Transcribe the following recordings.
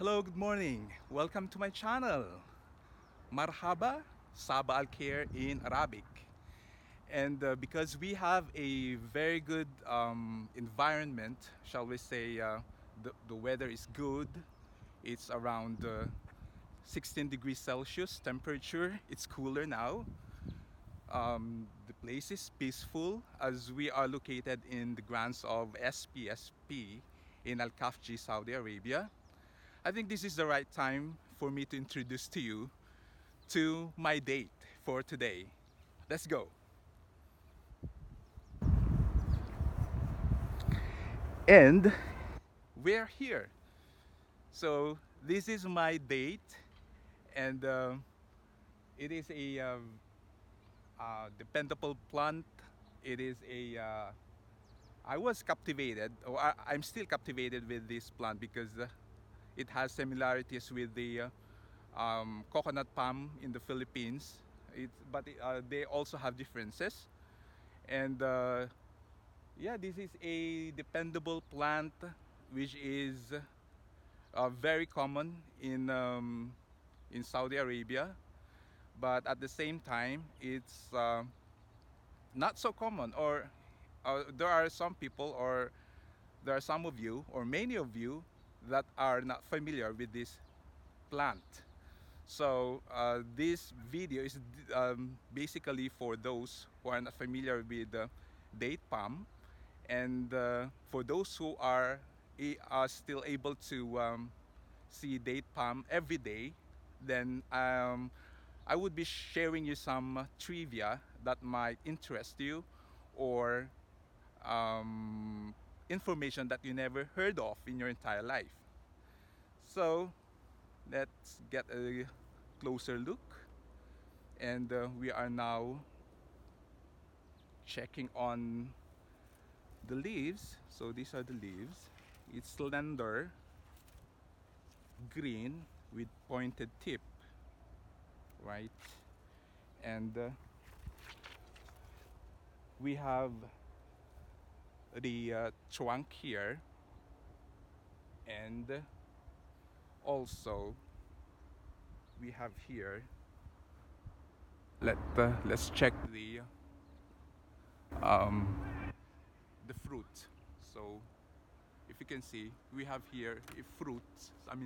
Hello, good morning. Welcome to my channel. Marhaba, Saba al Khair in Arabic. And because we have a very good environment, shall we say, the weather is good. It's around 16 degrees Celsius temperature. It's cooler now. The place is peaceful as we are located in the grounds of SPSP in Al Khafji, Saudi Arabia. I think this is the right time for me to introduce to you to my date for today. Let's go. And we're here. So this is my date, and it is a dependable plant. It is a I was captivated, or I'm still captivated with this plant because it has similarities with the coconut palm in the Philippines. They also have differences. And yeah, this is a dependable plant which is very common in Saudi Arabia, but at the same time, it's not so common. Or there are some people, or there are some of you, or many of you, that are not familiar with this plant. So this video is basically for those who are not familiar with date palm, and for those who are still able to see date palm every day, then I would be sharing you some trivia that might interest you, or information that you never heard of in your entire life. So let's get a closer look. And we are now checking on the leaves. So these are the leaves. It's slender, green with pointed tip, right? And we have the trunk here, and also we have here. Let's check um, the fruit. So if you can see, we have here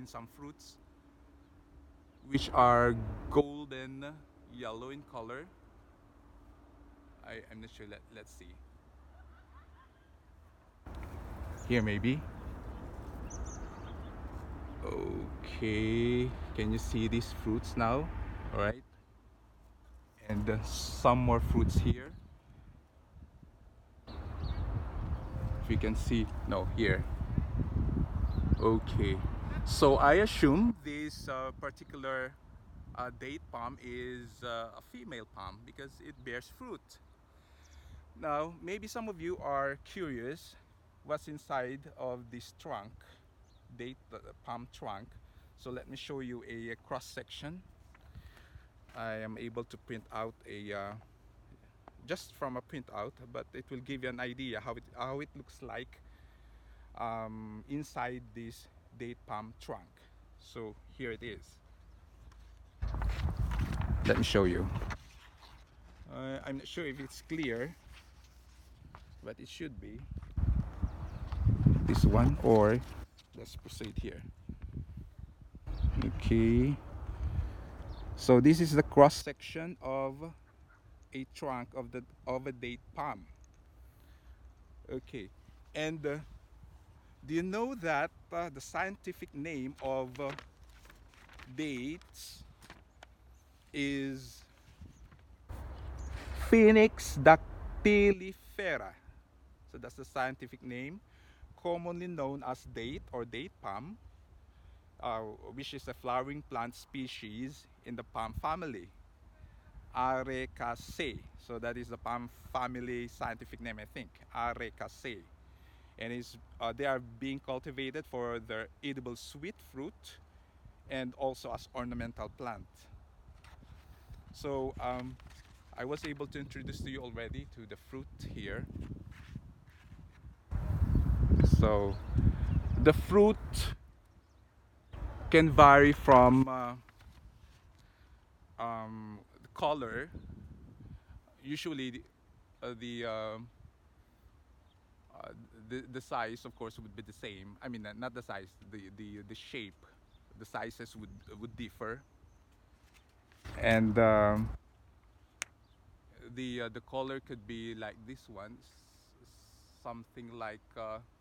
some fruits which are golden yellow in color. I'm not sure. Let's see. Here maybe. Okay, can you see these fruits now? All right, and some more fruits here. If you can see, no, here. Okay, so I assume this particular date palm is a female palm because it bears fruit. Now, maybe some of you are curious what's inside of this trunk, date palm trunk. So let me show you a cross section. I am able to print out a just from a printout, but it will give you an idea how it looks like inside this date palm trunk. So here it is. Let me show you. I'm not sure if it's clear, but it should be. This one, or let's proceed here. Okay. So this is the cross section of a trunk of a date palm. Okay. And do you know that the scientific name of dates is Phoenix dactylifera? So that's the scientific name, commonly known as date or date palm, which is a flowering plant species in the palm family, Arecaceae. So that is the palm family scientific name, I think, Arecaceae. And they are being cultivated for their edible sweet fruit and also as ornamental plant. So I was able to introduce to you already to the fruit here. So the fruit can vary from the color. Usually, uh, the size, of course, would be the same. I mean, not the size, the shape, the sizes would differ, and the color could be like this one, something like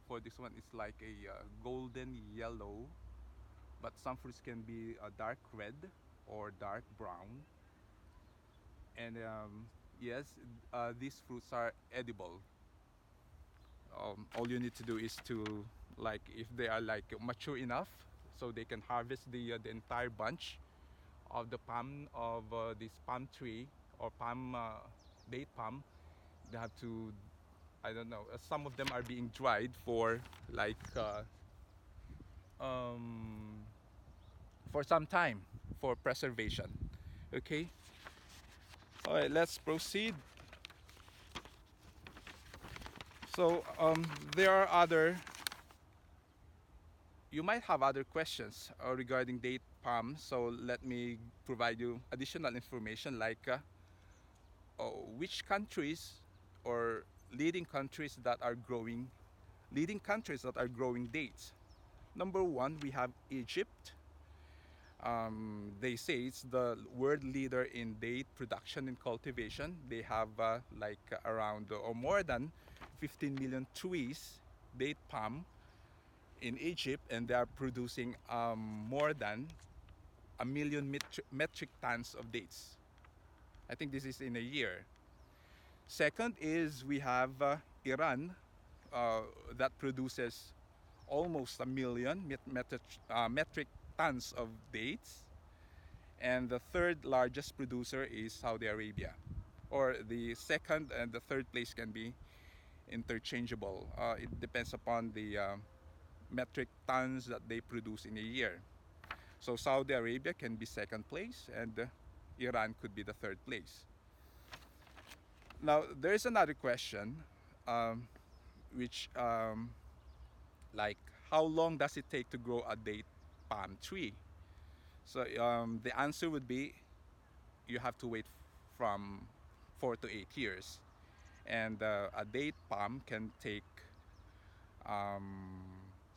for this one, it's like a golden yellow, but some fruits can be a dark red or dark brown, and yes, these fruits are edible. All you need to do is to, like, if they are like mature enough, so they can harvest the entire bunch of the palm of this palm tree or palm date palm. They have to, I don't know, some of them are being dried for like um, for some time for preservation. Okay. All right, let's proceed. So there are other, you might have other questions regarding date palm. So let me provide you additional information like which countries or leading countries that are growing, leading countries that are growing dates. Number one, we have Egypt. They say it's the world leader in date production and cultivation. They have like around or more than 15 million trees, date palm, in Egypt, and they are producing more than a million metric tons of dates. I think this is in a year. Second is we have Iran uh, that produces almost a million metric tons of dates. And the third largest producer is Saudi Arabia. Or the second and the third place can be interchangeable. It depends upon the metric tons that they produce in a year. So Saudi Arabia can be second place and Iran could be the third place. Now, there's another question, um, which like how long does it take to grow a date palm tree? So the answer would be you have to wait from 4 to 8 years, and a date palm can take um,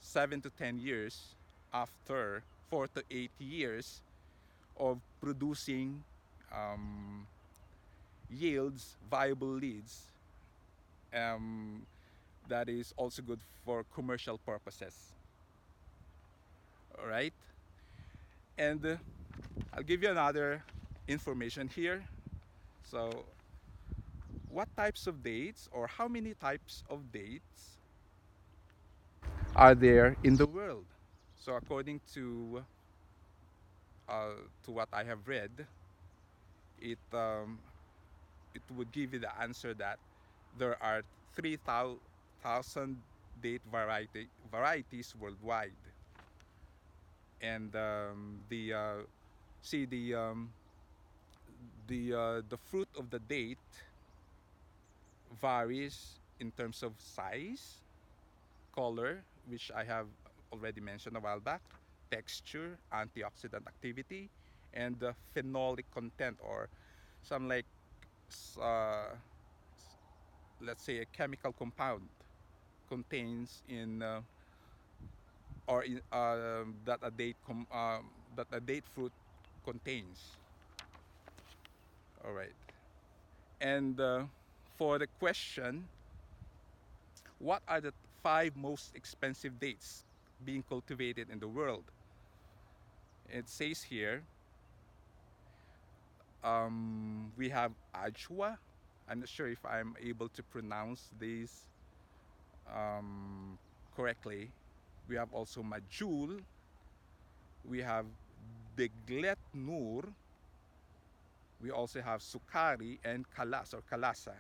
7 to 10 years after 4 to 8 years of producing um, yields, viable leads. Um, that is also good for commercial purposes. All right, and I'll give you another information here. So, what types of dates or how many types of dates are there in the world? So, according to what I have read, it it would give you the answer that there are 3,000 date varieties worldwide, and the see the fruit of the date varies in terms of size, color, which I have already mentioned a while back, texture, antioxidant activity, and the phenolic content, or some like uh, let's say a chemical compound contains in or in, that a date fruit contains. All right. And for the question, what are the 5 most expensive dates being cultivated in the world? It says here we have Ajwa. I'm not sure if I'm able to pronounce these um, correctly. We have also Majul. We have Deglet Nur. We also have Sukari and Kalas or Kalasa.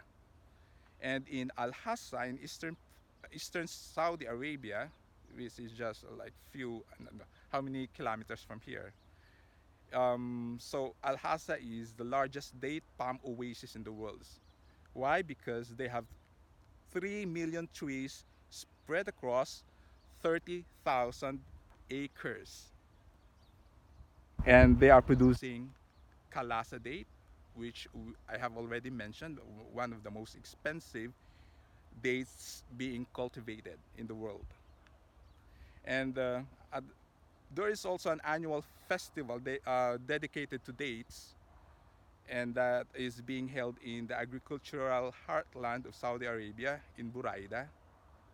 And in Al Hassa in eastern Saudi Arabia, which is just like few, I don't know, how many kilometers from here. So Al Hassa is the largest date palm oasis in the world. Why? Because they have 3 million trees spread across 30,000 acres. and they are producing Kalasa date, which I have already mentioned, one of the most expensive dates being cultivated in the world. And there is also an annual festival dedicated to dates, and that is being held in the agricultural heartland of Saudi Arabia in Buraida,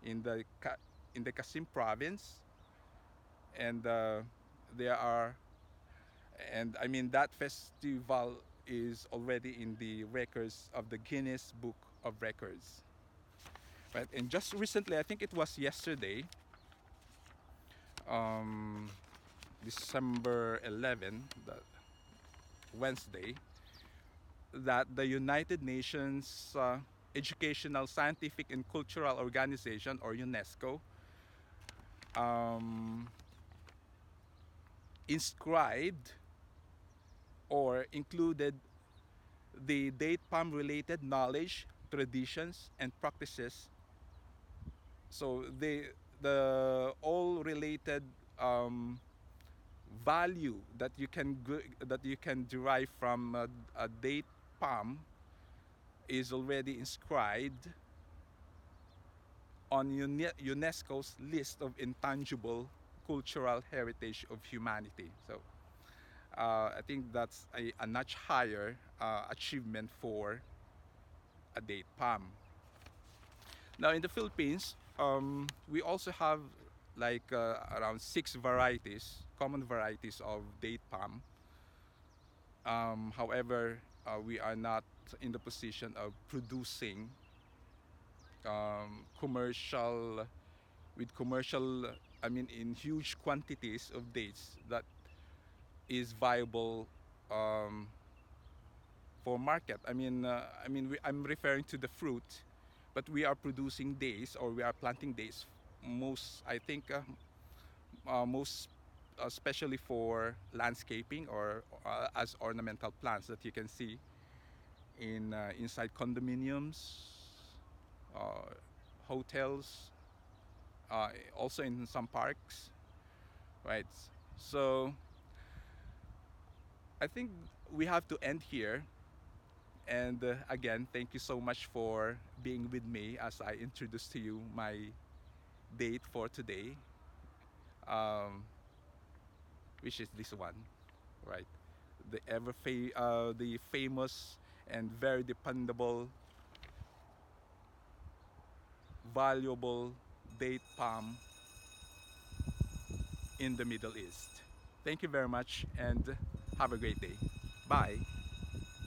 in the in the Qasim province, and there are, and I mean that festival is already in the records of the Guinness Book of Records. Right, and just recently, I think it was yesterday, um, December 11, the Wednesday, that the United Nations Educational, Scientific, and Cultural Organization, or UNESCO, um, inscribed or included the date palm related knowledge, traditions, and practices. So the all related um, value that that you can derive from a date palm is already inscribed on UNESCO's list of intangible cultural heritage of humanity. So I think that's a much higher achievement for a date palm. Now in the Philippines, we also have like around 6 varieties, common varieties of date palm. However, we are not in the position of producing commercial with commercial, I mean, in huge quantities of dates that is viable um, for market. I'm referring to the fruit, but we are producing dates, or we are planting dates. Most, I think, most especially for landscaping, or as ornamental plants that you can see in inside condominiums, uh, hotels, also in some parks, right? So I think we have to end here. And again, thank you so much for being with me as I introduce to you my date for today, um, which is this one, right? The famous and very dependable, valuable date palm in the Middle East. Thank you very much, and have a great day. Bye.